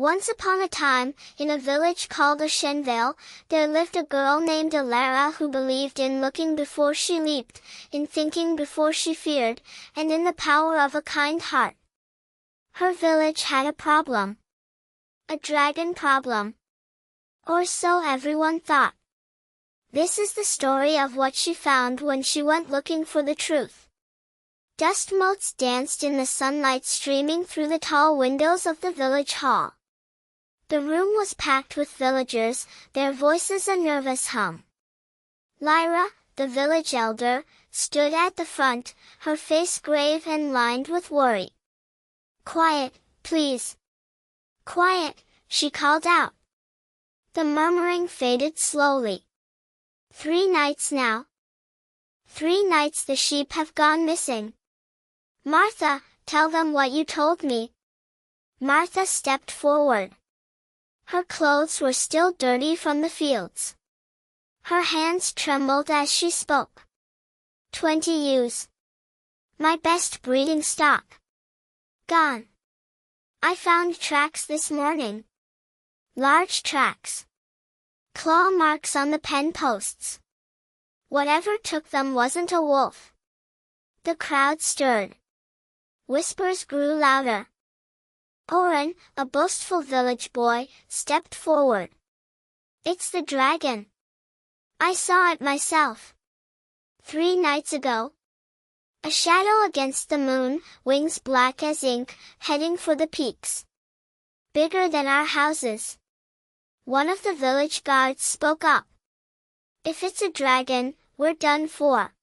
Once upon a time, in a village called Ashenvale, there lived a girl named Alara who believed in looking before she leaped, in thinking before she feared, and in the power of a kind heart. Her village had a problem. A dragon problem. Or so everyone thought. This is the story of what she found when she went looking for the truth. Dust motes danced in the sunlight streaming through the tall windows of the village hall. The room was packed with villagers, their voices a nervous hum. Lyra, the village elder, stood at the front, her face grave and lined with worry. "Quiet, please. Quiet," she called out. The murmuring faded slowly. 3 nights now. 3 nights the sheep have gone missing. "Martha, tell them what you told me." Martha stepped forward. Her clothes were still dirty from the fields. Her hands trembled as she spoke. 20 ewes. My best breeding stock. Gone. I found tracks this morning. Large tracks. Claw marks on the pen posts. Whatever took them wasn't a wolf. The crowd stirred. Whispers grew louder. Oren, a boastful village boy, stepped forward. "It's the dragon. I saw it myself. 3 nights ago. A shadow against the moon, wings black as ink, heading for the peaks. Bigger than our houses." One of the village guards spoke up. "If it's a dragon, we're done for.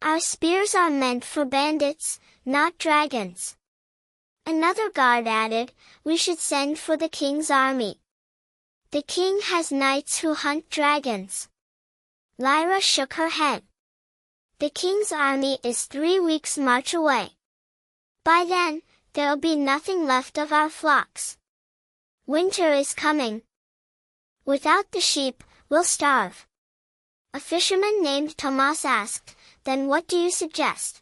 Our spears are meant for bandits, not dragons." Another guard added, "We should send for the king's army. The king has knights who hunt dragons." Lyra shook her head. "The king's army is 3 weeks' march away. By then, there'll be nothing left of our flocks. Winter is coming. Without the sheep, we'll starve." A fisherman named Tomas asked, "Then what do you suggest?"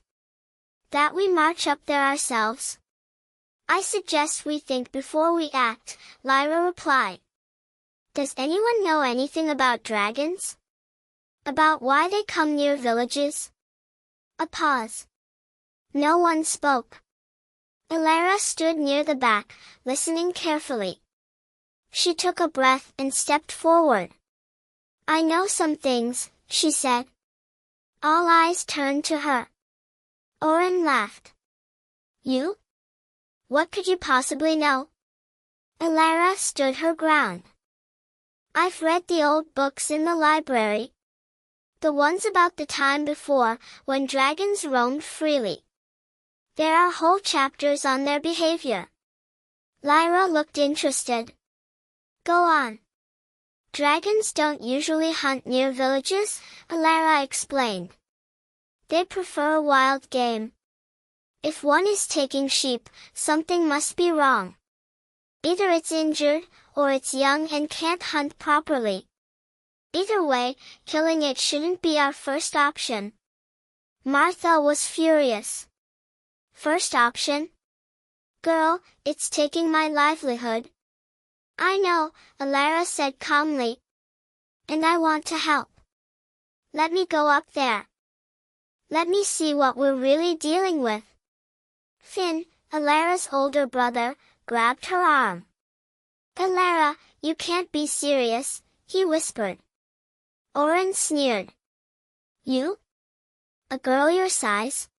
"That we march up there ourselves." "I suggest we think before we act," Lyra replied. "Does anyone know anything about dragons? About why they come near villages?" A pause. No one spoke. Alara stood near the back, listening carefully. She took a breath and stepped forward. "I know some things," she said. All eyes turned to her. Oren laughed. "You? What could you possibly know?" Alara stood her ground. "I've read the old books in the library. The ones about the time before, when dragons roamed freely. There are whole chapters on their behavior." Lyra looked interested. "Go on." "Dragons don't usually hunt near villages," Alara explained. "They prefer wild game. If one is taking sheep, something must be wrong. Either it's injured, or it's young and can't hunt properly. Either way, killing it shouldn't be our first option." Martha was furious. "First option? Girl, it's taking my livelihood." "I know," Alara said calmly. "And I want to help. Let me go up there. Let me see what we're really dealing with." Finn, Alara's older brother, grabbed her arm. "Alara, you can't be serious," he whispered. Oren sneered. "You? A girl your size?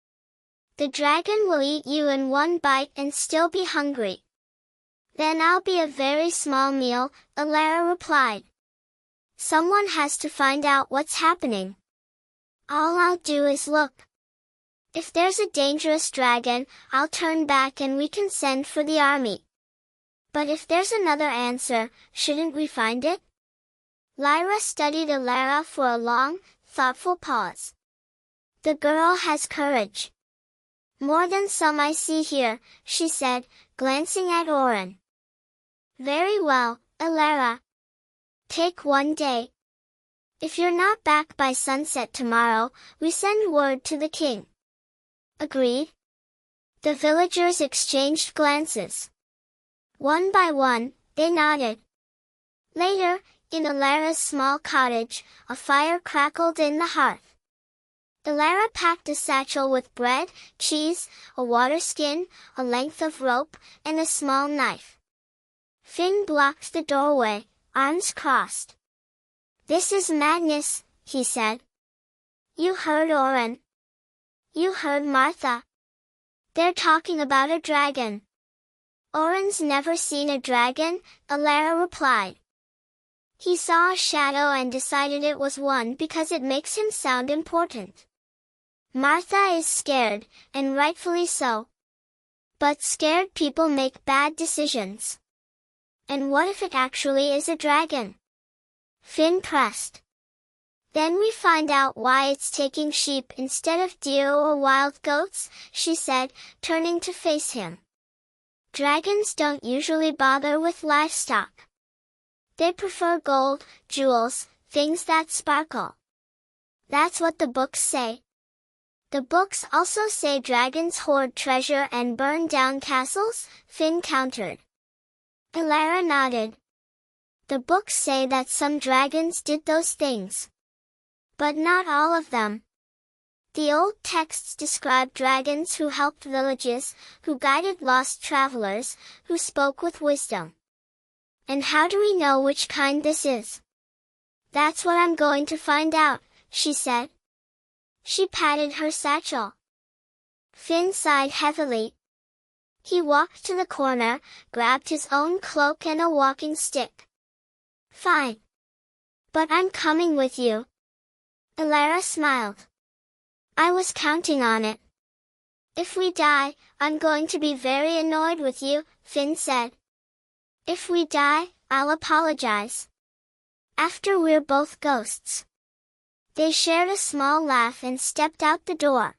The dragon will eat you in one bite and still be hungry." "Then I'll be a very small meal," Alara replied. "Someone has to find out what's happening. All I'll do is look. If there's a dangerous dragon, I'll turn back and we can send for the army. But if there's another answer, shouldn't we find it?" Lyra studied Alara for a long, thoughtful pause. "The girl has courage. More than some I see here," she said, glancing at Oren. "Very well, Alara. Take 1 day. If you're not back by sunset tomorrow, we send word to the king." "Agreed?" The villagers exchanged glances. One by one, they nodded. Later, in Alara's small cottage, a fire crackled in the hearth. Alara packed a satchel with bread, cheese, a water skin, a length of rope, and a small knife. Finn blocked the doorway, arms crossed. "This is madness," he said. "You heard Oren. You heard Martha. They're talking about a dragon." "Oren's never seen a dragon," Alara replied. "He saw a shadow and decided it was one because it makes him sound important. Martha is scared, and rightfully so. But scared people make bad decisions. And what if it actually is a dragon?" Finn pressed. "Then we find out why it's taking sheep instead of deer or wild goats," she said, turning to face him. "Dragons don't usually bother with livestock. They prefer gold, jewels, things that sparkle. That's what the books say." "The books also say dragons hoard treasure and burn down castles," Finn countered. Alara nodded. "The books say that some dragons did those things. But not all of them. The old texts describe dragons who helped villages, who guided lost travelers, who spoke with wisdom. And how do we know which kind this is?" "That's what I'm going to find out," she said. She patted her satchel. Finn sighed heavily. He walked to the corner, grabbed his own cloak and a walking stick. "Fine. But I'm coming with you." Alara smiled. "I was counting on it." "If we die, I'm going to be very annoyed with you," Finn said. "If we die, I'll apologize. After we're both ghosts." They shared a small laugh and stepped out the door.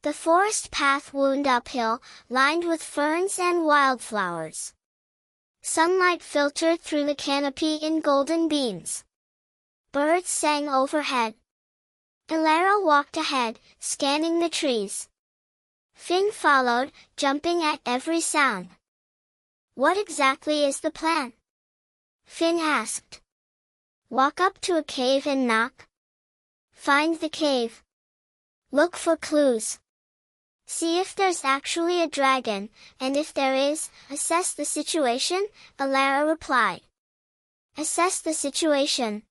The forest path wound uphill, lined with ferns and wildflowers. Sunlight filtered through the canopy in golden beams. Birds sang overhead. Alara walked ahead, scanning the trees. Finn followed, jumping at every sound. "What exactly is the plan?" Finn asked. "Walk up to a cave and knock. Find the cave. Look for clues. See if there's actually a dragon, and if there is, assess the situation," Alara replied. "Assess the situation.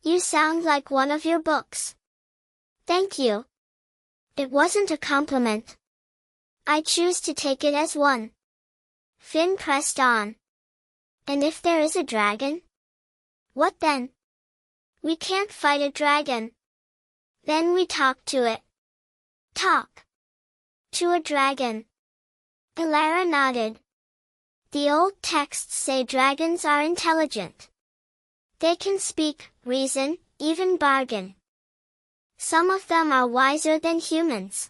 You sound like one of your books." "Thank you." It wasn't a compliment. I choose to take it as one. Finn pressed on. "And if there is a dragon? What then?" "We can't fight a dragon. Then we talk to it." "Talk? To a dragon?" Alara nodded. "The old texts say dragons are intelligent. They can speak, reason, even bargain. Some of them are wiser than humans.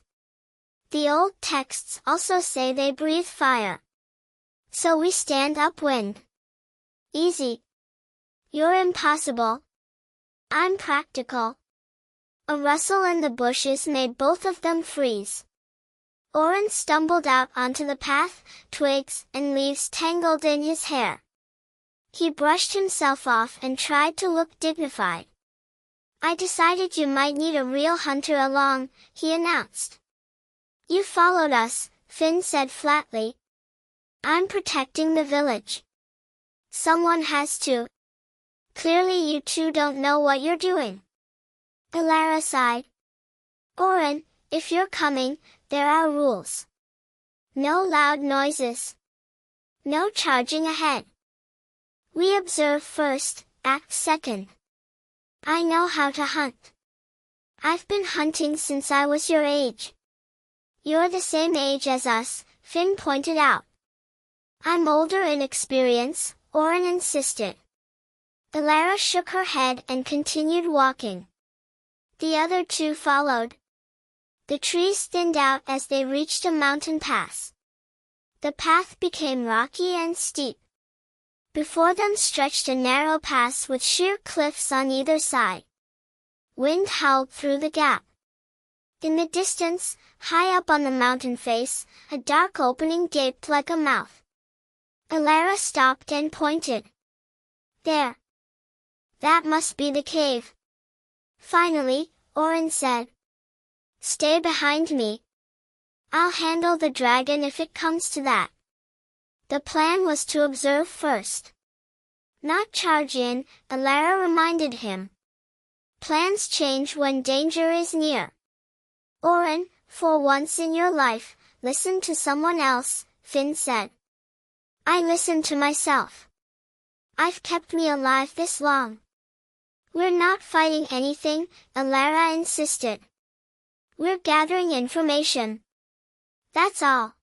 The old texts also say they breathe fire. So we stand upwind." "Easy. You're impossible. I'm practical." A rustle in the bushes made both of them freeze. Oren stumbled out onto the path, twigs and leaves tangled in his hair. He brushed himself off and tried to look dignified. "I decided you might need a real hunter along," he announced. "You followed us," Finn said flatly. "I'm protecting the village. Someone has to. Clearly you two don't know what you're doing." Alara sighed. "Oren, if you're coming, there are rules. No loud noises. No charging ahead. We observe first, act second. I know how to hunt. I've been hunting since I was your age." "You're the same age as us," Finn pointed out. "I'm older in experience," Oren insisted. Alara shook her head and continued walking. The other two followed. The trees thinned out as they reached a mountain pass. The path became rocky and steep. Before them stretched a narrow pass with sheer cliffs on either side. Wind howled through the gap. In the distance, high up on the mountain face, a dark opening gaped like a mouth. Alara stopped and pointed. There. That must be the cave. Finally, Oren said. Stay behind me. I'll handle the dragon if it comes to that. The plan was to observe first. Not charge in, Alara reminded him. Plans change when danger is near. Oren, for once in your life, listen to someone else, Finn said. I listen to myself. I've kept me alive this long. We're not fighting anything, Alara insisted. We're gathering information. That's all.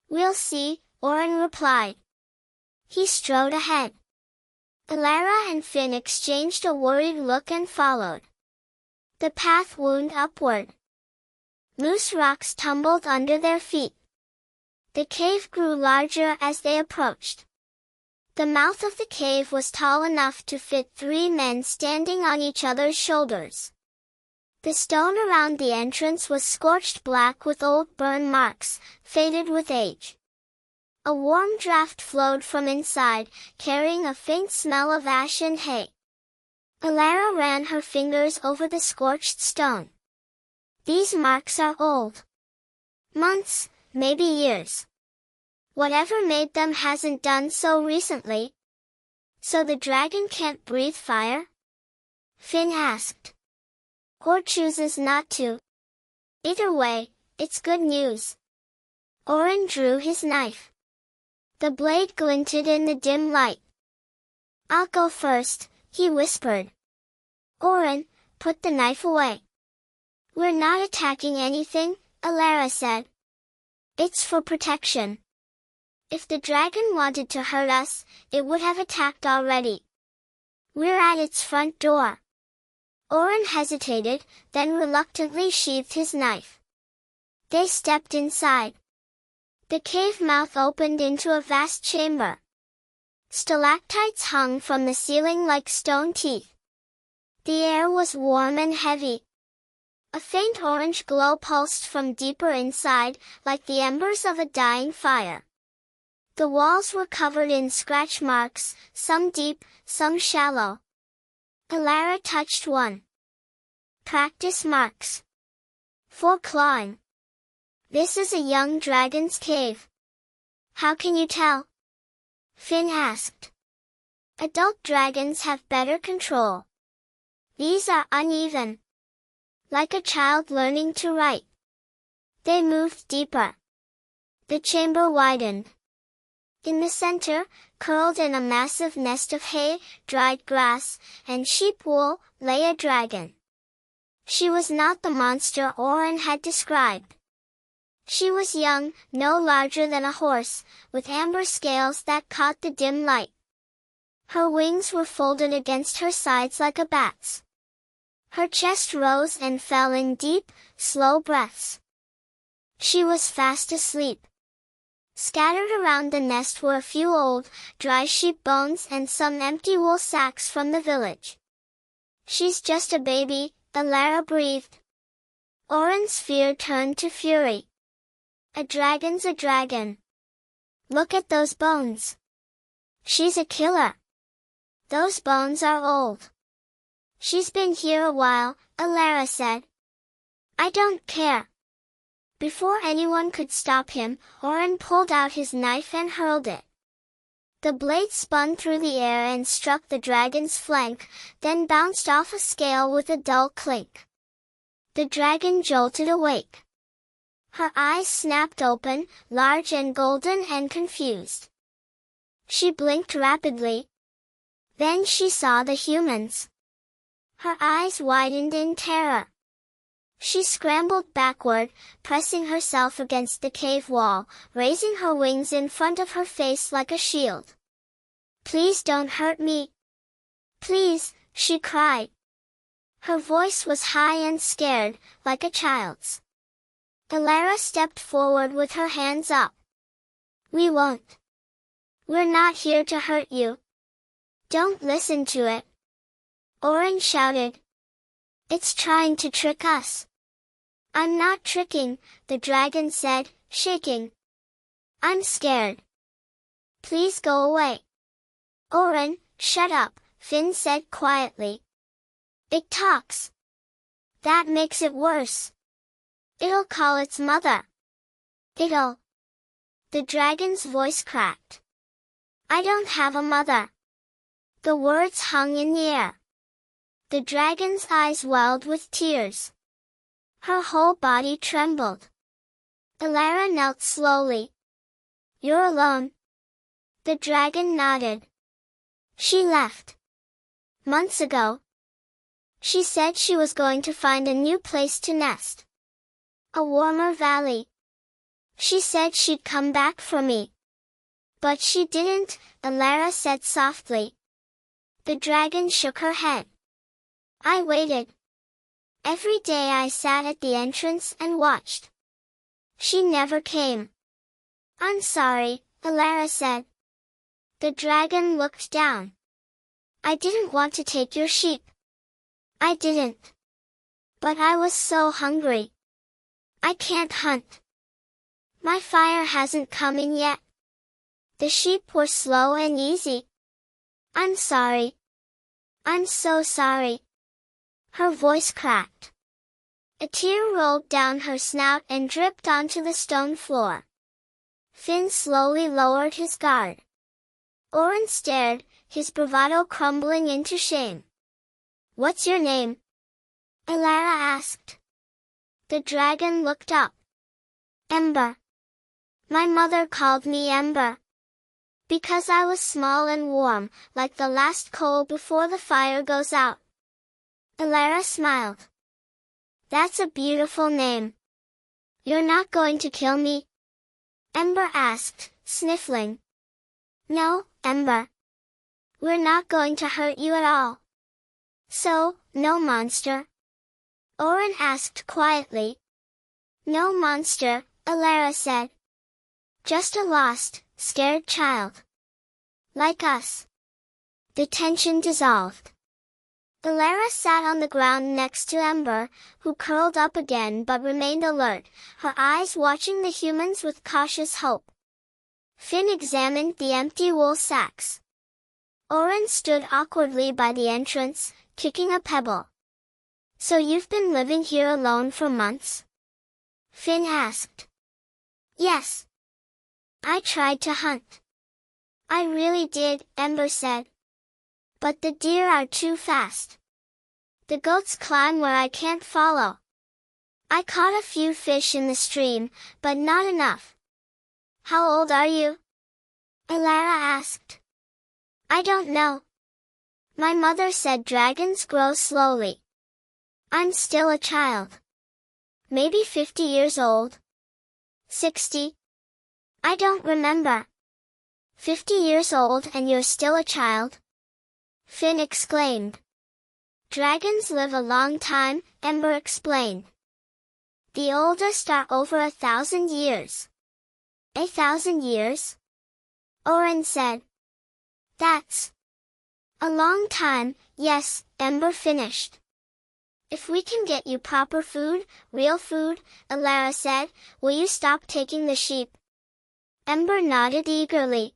We'll see, Oren replied. He strode ahead. Alara and Finn exchanged a worried look and followed. The path wound upward. Loose rocks tumbled under their feet. The cave grew larger as they approached. The mouth of the cave was tall enough to fit 3 men standing on each other's shoulders. The stone around the entrance was scorched black with old burn marks, faded with age. A warm draft flowed from inside, carrying a faint smell of ash and hay. Alara ran her fingers over the scorched stone. These marks are old. Months, maybe years. Whatever made them hasn't done so recently. So the dragon can't breathe fire? Finn asked. Or chooses not to. Either way, it's good news. Oren drew his knife. The blade glinted in the dim light. I'll go first, he whispered. Oren, put the knife away. We're not attacking anything, Alara said. It's for protection. If the dragon wanted to hurt us, it would have attacked already. We're at its front door. Oren hesitated, then reluctantly sheathed his knife. They stepped inside. The cave mouth opened into a vast chamber. Stalactites hung from the ceiling like stone teeth. The air was warm and heavy. A faint orange glow pulsed from deeper inside, like the embers of a dying fire. The walls were covered in scratch marks, some deep, some shallow. Alara touched one. Practice marks. For clawing. This is a young dragon's cave. How can you tell? Finn asked. Adult dragons have better control. These are uneven. Like a child learning to write. They moved deeper. The chamber widened. In the center, curled in a massive nest of hay, dried grass, and sheep wool, lay a dragon. She was not the monster Oren had described. She was young, no larger than a horse, with amber scales that caught the dim light. Her wings were folded against her sides like a bat's. Her chest rose and fell in deep, slow breaths. She was fast asleep. Scattered around the nest were a few old, dry sheep bones and some empty wool sacks from the village. She's just a baby, Alara breathed. Oren's fear turned to fury. A dragon's a dragon. Look at those bones. She's a killer. Those bones are old. She's been here a while, Alara said. I don't care. Before anyone could stop him, Oren pulled out his knife and hurled it. The blade spun through the air and struck the dragon's flank, then bounced off a scale with a dull clink. The dragon jolted awake. Her eyes snapped open, large and golden and confused. She blinked rapidly. Then she saw the humans. Her eyes widened in terror. She scrambled backward, pressing herself against the cave wall, raising her wings in front of her face like a shield. Please don't hurt me. Please, she cried. Her voice was high and scared, like a child's. Alara stepped forward with her hands up. We won't. We're not here to hurt you. Don't listen to it. Oren shouted. It's trying to trick us. I'm not tricking, the dragon said, shaking. I'm scared. Please go away. Oren, shut up, Finn said quietly. It talks. That makes it worse. It'll call its mother. It'll. The dragon's voice cracked. I don't have a mother. The words hung in the air. The dragon's eyes welled with tears. Her whole body trembled. Elara knelt slowly. You're alone? The dragon nodded. She left. Months ago. She said she was going to find a new place to nest. A warmer valley. She said she'd come back for me. But she didn't, Elara said softly. The dragon shook her head. I waited. Every day I sat at the entrance and watched. She never came. I'm sorry, Elara said. The dragon looked down. I didn't want to take your sheep. I didn't. But I was so hungry. I can't hunt. My fire hasn't come in yet. The sheep were slow and easy. I'm sorry. I'm so sorry. Her voice cracked. A tear rolled down her snout and dripped onto the stone floor. Finn slowly lowered his guard. Oren stared, his bravado crumbling into shame. What's your name? Elara asked. The dragon looked up. Ember. My mother called me Ember. Because I was small and warm, like the last coal before the fire goes out. Elara smiled. That's a beautiful name. You're not going to kill me? Ember asked, sniffling. No, Ember. We're not going to hurt you at all. So, no monster? Oren asked quietly. No monster, Elara said. Just a lost, scared child. Like us. The tension dissolved. Elara sat on the ground next to Ember, who curled up again but remained alert, her eyes watching the humans with cautious hope. Finn examined the empty wool sacks. Oren stood awkwardly by the entrance, kicking a pebble. So you've been living here alone for months? Finn asked. Yes. I tried to hunt. I really did, Ember said. But the deer are too fast. The goats climb where I can't follow. I caught a few fish in the stream, but not enough. How old are you? Elara asked. I don't know. My mother said dragons grow slowly. I'm still a child. Maybe 50 years old. 60. I don't remember. 50 years old and you're still a child? Finn exclaimed. Dragons live a long time, Ember explained. The oldest are over 1,000 years. 1,000 years? Oren said. That's a long time, yes, Ember finished. If we can get you proper food, real food, Elara said, will you stop taking the sheep? Ember nodded eagerly.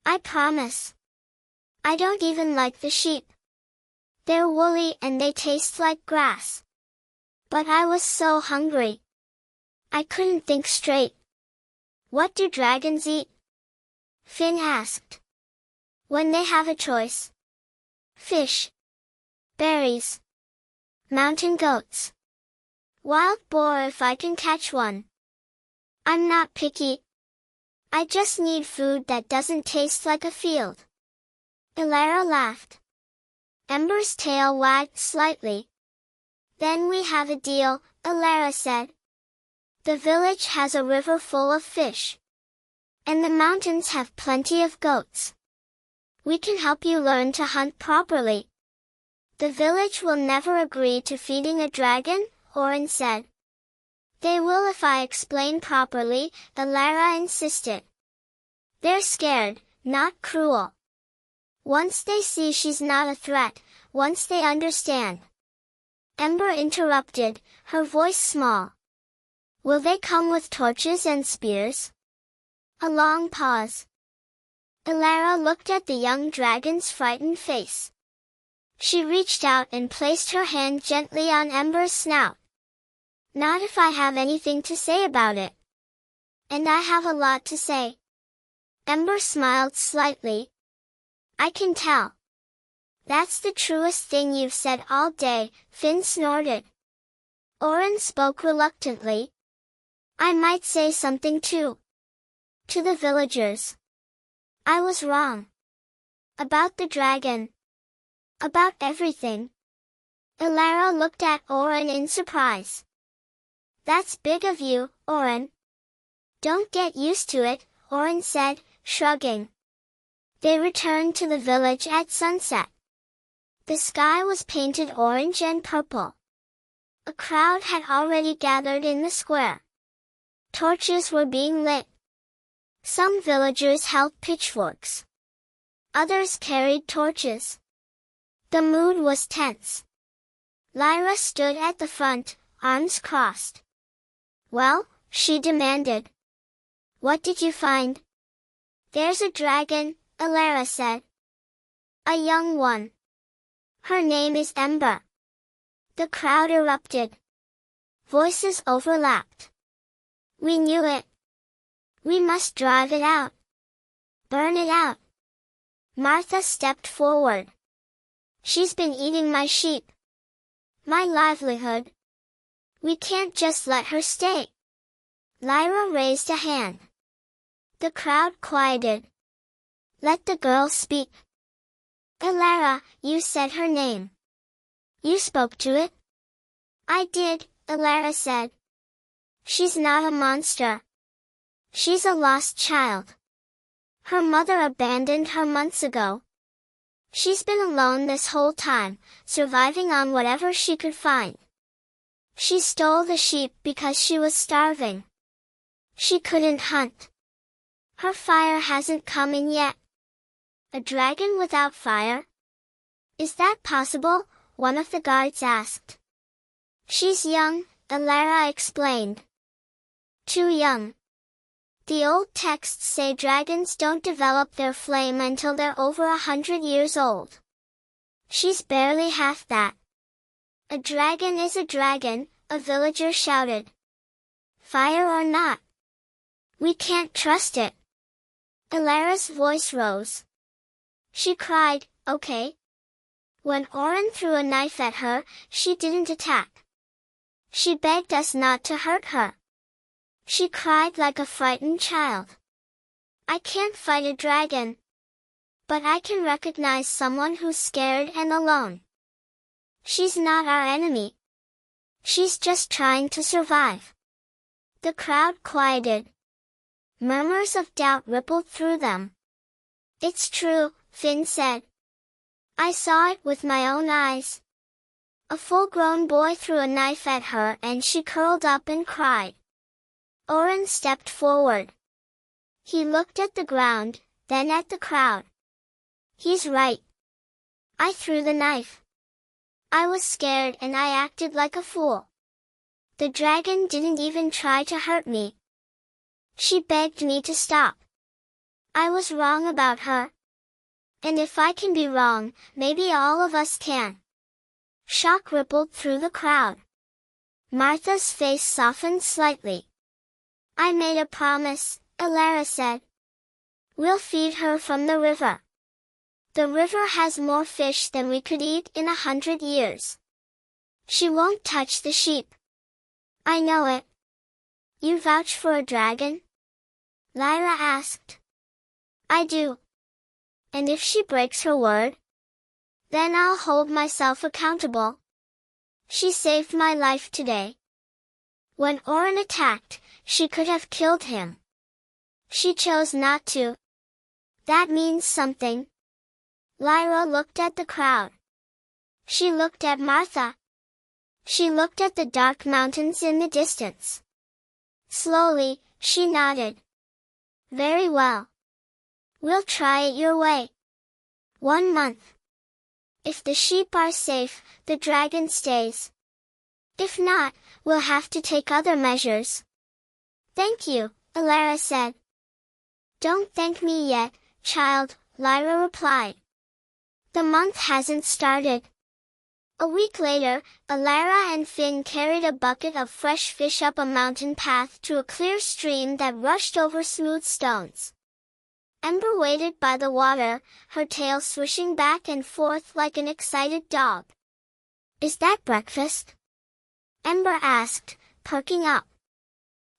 I promise. I don't even like the sheep. They're woolly and they taste like grass. But I was so hungry. I couldn't think straight. What do dragons eat? Finn asked. When they have a choice. Fish. Berries. Mountain goats. Wild boar if I can catch one. I'm not picky. I just need food that doesn't taste like a field. Elara laughed. Ember's tail wagged slightly. Then we have a deal, Elara said. The village has a river full of fish. And the mountains have plenty of goats. We can help you learn to hunt properly. The village will never agree to feeding a dragon, Oren said. They will if I explain properly, Elara insisted. They're scared, not cruel. Once they see she's not a threat, once they understand. Ember interrupted, her voice small. Will they come with torches and spears? A long pause. Elara looked at the young dragon's frightened face. She reached out and placed her hand gently on Ember's snout. Not if I have anything to say about it. And I have a lot to say. Ember smiled slightly. I can tell. That's the truest thing you've said all day, Finn snorted. Orin spoke reluctantly. I might say something too. To the villagers. I was wrong. About the dragon. About everything. Elara looked at Orin in surprise. That's big of you, Orin. Don't get used to it, Orin said, shrugging. They returned to the village at sunset. The sky was painted orange and purple. A crowd had already gathered in the square. Torches were being lit. Some villagers held pitchforks. Others carried torches. The mood was tense. Lyra stood at the front, arms crossed. Well, she demanded. What did you find? There's a dragon, Elara said. A young one. Her name is Ember. The crowd erupted. Voices overlapped. We knew it. We must drive it out. Burn it out. Martha stepped forward. She's been eating my sheep. My livelihood. We can't just let her stay. Lyra raised a hand. The crowd quieted. Let the girl speak. Elara, you said her name. You spoke to it? I did, Elara said. She's not a monster. She's a lost child. Her mother abandoned her months ago. She's been alone this whole time, surviving on whatever she could find. She stole the sheep because she was starving. She couldn't hunt. Her fire hasn't come in yet. A dragon without fire? Is that possible? One of the guards asked. She's young, Elara explained. Too young. The old texts say dragons don't develop their flame until they're over 100 years old. She's barely half that. A dragon is a dragon, a villager shouted. Fire or not. We can't trust it. Elara's voice rose. She cried, okay. When Orin threw a knife at her, she didn't attack. She begged us not to hurt her. She cried like a frightened child. I can't fight a dragon. But I can recognize someone who's scared and alone. She's not our enemy. She's just trying to survive. The crowd quieted. Murmurs of doubt rippled through them. It's true, Finn said. I saw it with my own eyes. A full-grown boy threw a knife at her and she curled up and cried. Orin stepped forward. He looked at the ground, then at the crowd. He's right. I threw the knife. I was scared and I acted like a fool. The dragon didn't even try to hurt me. She begged me to stop. I was wrong about her. And if I can be wrong, maybe all of us can. Shock rippled through the crowd. Martha's face softened slightly. I made a promise, Elara said. We'll feed her from the river. The river has more fish than we could eat in 100 years. She won't touch the sheep. I know it. You vouch for a dragon? Lyra asked. I do. And if she breaks her word? Then I'll hold myself accountable. She saved my life today. When Orin attacked, she could have killed him. She chose not to. That means something. Lyra looked at the crowd. She looked at Martha. She looked at the dark mountains in the distance. Slowly, she nodded. Very well. We'll try it your way. 1 month. If the sheep are safe, the dragon stays. If not, we'll have to take other measures. Thank you, Elara said. Don't thank me yet, child, Lyra replied. The month hasn't started. A week later, Alara and Finn carried a bucket of fresh fish up a mountain path to a clear stream that rushed over smooth stones. Ember waited by the water, her tail swishing back and forth like an excited dog. Is that breakfast? Ember asked, perking up.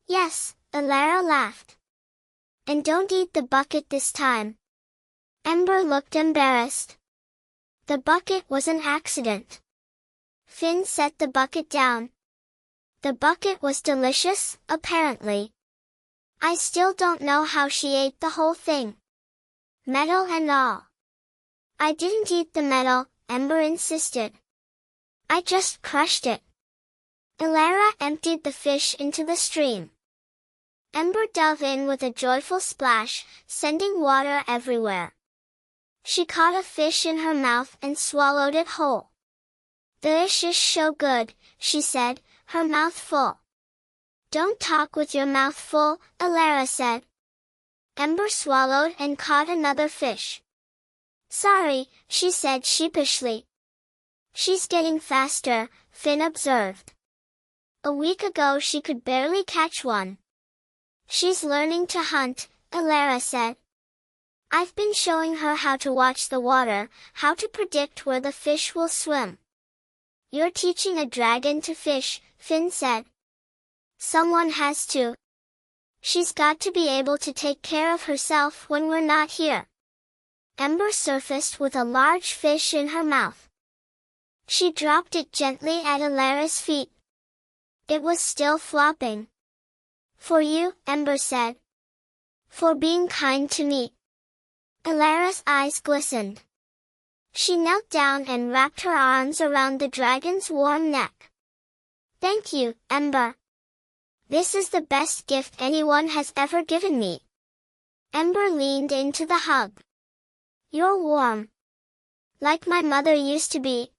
Yes, Alara laughed. And don't eat the bucket this time. Ember looked embarrassed. The bucket was an accident. Finn set the bucket down. The bucket was delicious, apparently. I still don't know how she ate the whole thing. Metal and all. I didn't eat the metal, Ember insisted. I just crushed it. Alara emptied the fish into the stream. Ember dove in with a joyful splash, sending water everywhere. She caught a fish in her mouth and swallowed it whole. The dish is so good, she said, her mouth full. Don't talk with your mouth full, Alara said. Ember swallowed and caught another fish. Sorry, she said sheepishly. She's getting faster, Finn observed. A week ago she could barely catch one. She's learning to hunt, Alara said. I've been showing her how to watch the water, how to predict where the fish will swim. You're teaching a dragon to fish, Finn said. Someone has to. She's got to be able to take care of herself when we're not here. Ember surfaced with a large fish in her mouth. She dropped it gently at Alara's feet. It was still flopping. For you, Ember said. For being kind to me. Alara's eyes glistened. She knelt down and wrapped her arms around the dragon's warm neck. Thank you, Ember. This is the best gift anyone has ever given me. Ember leaned into the hug. You're warm. Like my mother used to be.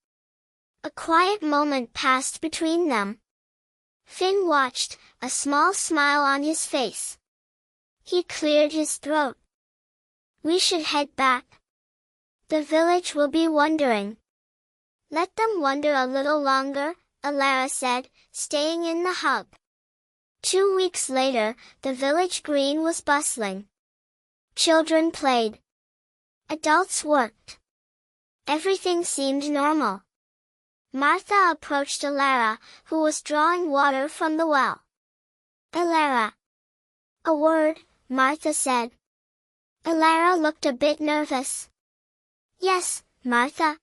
A quiet moment passed between them. Finn watched, a small smile on his face. He cleared his throat. We should head back. The village will be wondering. Let them wonder a little longer, Alara said, staying in the hub. 2 weeks later, the village green was bustling. Children played. Adults worked. Everything seemed normal. Martha approached Alara, who was drawing water from the well. Alara. A word, Martha said. Alara looked a bit nervous. Yes, Martha.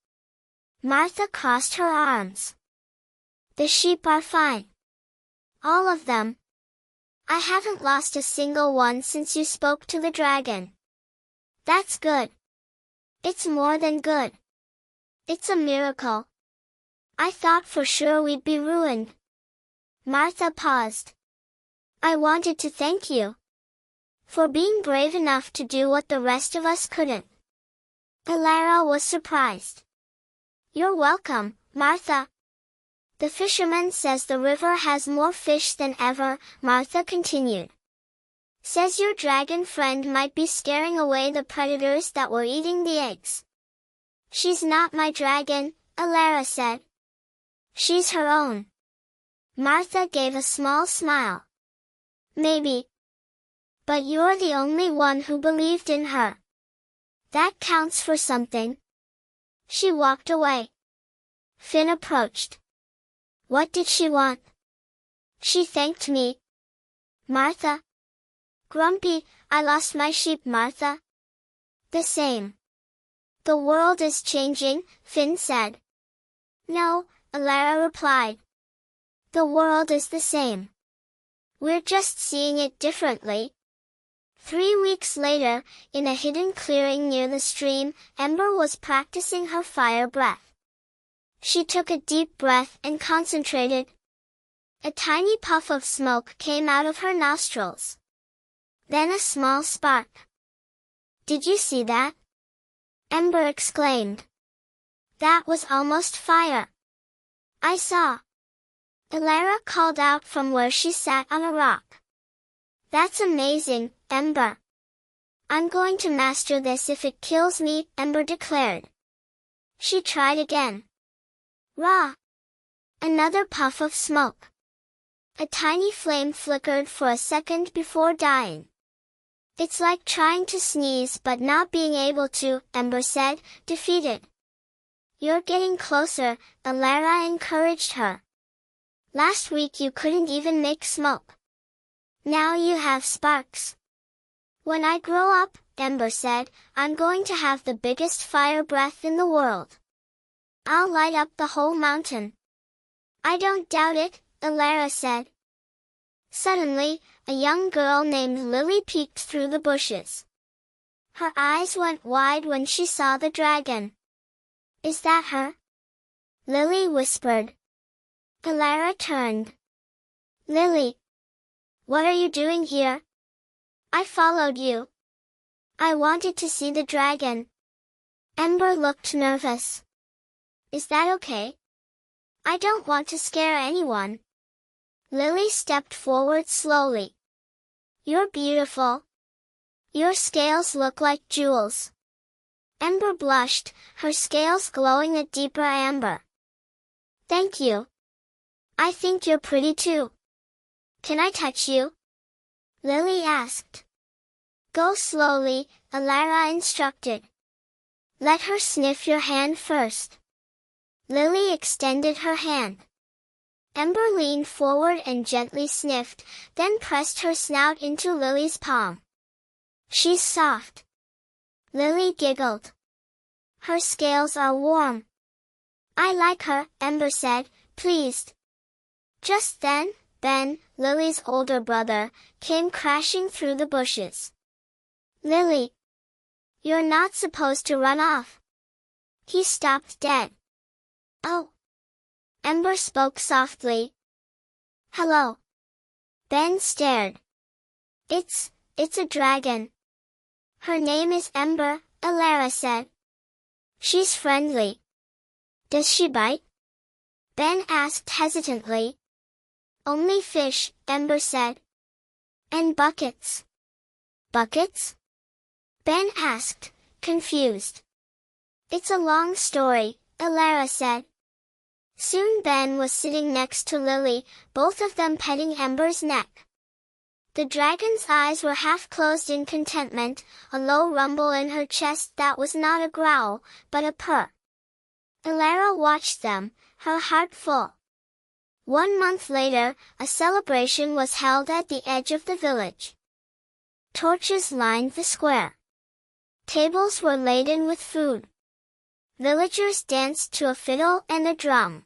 Martha crossed her arms. The sheep are fine. All of them. I haven't lost a single one since you spoke to the dragon. That's good. It's more than good. It's a miracle. I thought for sure we'd be ruined. Martha paused. I wanted to thank you. For being brave enough to do what the rest of us couldn't. Alara was surprised. You're welcome, Martha. The fisherman says the river has more fish than ever, Martha continued. Says your dragon friend might be scaring away the predators that were eating the eggs. She's not my dragon, Alara said. She's her own. Martha gave a small smile. Maybe. But you're the only one who believed in her. That counts for something. She walked away. Finn approached. What did she want? She thanked me. Martha. Grumpy, I lost my sheep, Martha. The same. The world is changing, Finn said. No, Alara replied. The world is the same. We're just seeing it differently. 3 weeks later, in a hidden clearing near the stream, Ember was practicing her fire breath. She took a deep breath and concentrated. A tiny puff of smoke came out of her nostrils. Then a small spark. Did you see that? Ember exclaimed. That was almost fire. I saw. Alara called out from where she sat on a rock. That's amazing, Ember. I'm going to master this if it kills me, Ember declared. She tried again. Rah! Another puff of smoke. A tiny flame flickered for a second before dying. It's like trying to sneeze but not being able to, Ember said, defeated. You're getting closer, Alara encouraged her. Last week you couldn't even make smoke. Now you have sparks. When I grow up, Ember said, I'm going to have the biggest fire breath in the world. I'll light up the whole mountain. I don't doubt it, Alara said. Suddenly, a young girl named Lily peeked through the bushes. Her eyes went wide when she saw the dragon. Is that her? Lily whispered. Alara turned. Lily! What are you doing here? I followed you. I wanted to see the dragon. Ember looked nervous. Is that okay? I don't want to scare anyone. Lily stepped forward slowly. You're beautiful. Your scales look like jewels. Ember blushed, her scales glowing a deeper amber. Thank you. I think you're pretty too. Can I touch you? Lily asked. Go slowly, Alara instructed. Let her sniff your hand first. Lily extended her hand. Ember leaned forward and gently sniffed, then pressed her snout into Lily's palm. She's soft. Lily giggled. Her scales are warm. I like her, Ember said, pleased. Just then, Ben, Lily's older brother, came crashing through the bushes. Lily! You're not supposed to run off. He stopped dead. Oh! Ember spoke softly. Hello. Ben stared. It's a dragon. Her name is Ember, Alara said. She's friendly. Does she bite? Ben asked hesitantly. Only fish, Ember said. And buckets. Buckets? Ben asked, confused. It's a long story, Alara said. Soon Ben was sitting next to Lily, both of them petting Ember's neck. The dragon's eyes were half closed in contentment, a low rumble in her chest that was not a growl, but a purr. Alara watched them, her heart full. 1 month later, a celebration was held at the edge of the village. Torches lined the square. Tables were laden with food. Villagers danced to a fiddle and a drum.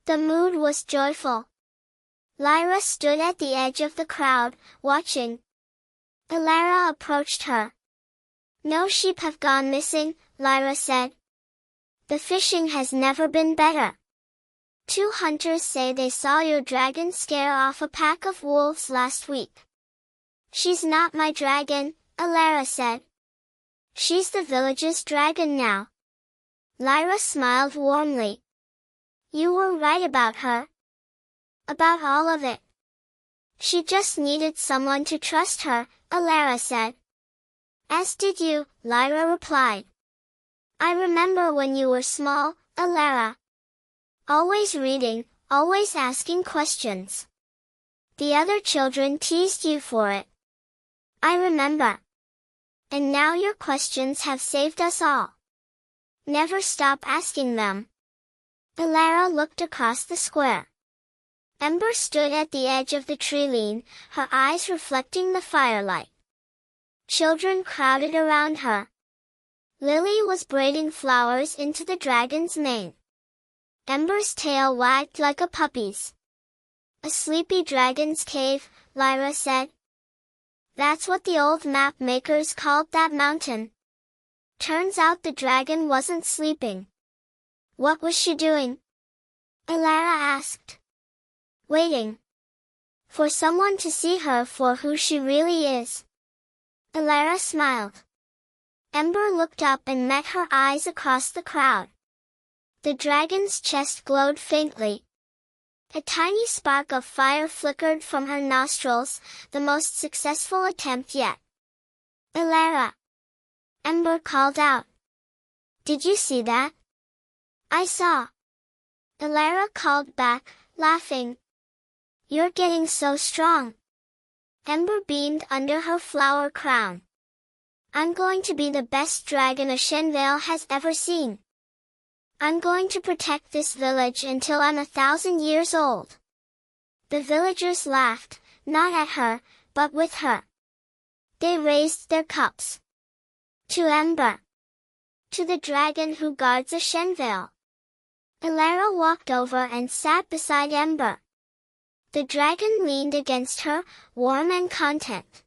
The mood was joyful. Lyra stood at the edge of the crowd, watching. Alara approached her. No sheep have gone missing, Lyra said. The fishing has never been better. 2 hunters say they saw your dragon scare off a pack of wolves last week. She's not my dragon, Alara said. She's the village's dragon now. Lyra smiled warmly. You were right about her. About all of it. She just needed someone to trust her, Alara said. As did you, Lyra replied. I remember when you were small, Alara. Always reading, always asking questions. The other children teased you for it. I remember. And now your questions have saved us all. Never stop asking them. Alara looked across the square. Ember stood at the edge of the tree-line, her eyes reflecting the firelight. Children crowded around her. Lily was braiding flowers into the dragon's mane. Ember's tail wagged like a puppy's. A sleepy dragon's cave, Lyra said. That's what the old map makers called that mountain. Turns out the dragon wasn't sleeping. What was she doing? Alara asked. Waiting. For someone to see her for who she really is. Alara smiled. Ember looked up and met her eyes across the crowd. The dragon's chest glowed faintly. A tiny spark of fire flickered from her nostrils, the most successful attempt yet. Elara! Ember called out. Did you see that? I saw. Elara called back, laughing. You're getting so strong. Ember beamed under her flower crown. I'm going to be the best dragon a Shenvale has ever seen. I'm going to protect this village until I'm 1,000 years old. The villagers laughed, not at her, but with her. They raised their cups. To Ember. To the dragon who guards a Shenvale. Elara walked over and sat beside Ember. The dragon leaned against her, warm and content.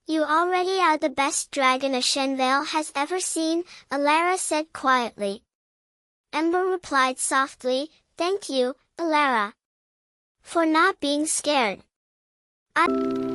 You already are the best dragon a Shenvale has ever seen, Elara said quietly. Ember replied softly, Thank you, Elara. For not being scared. I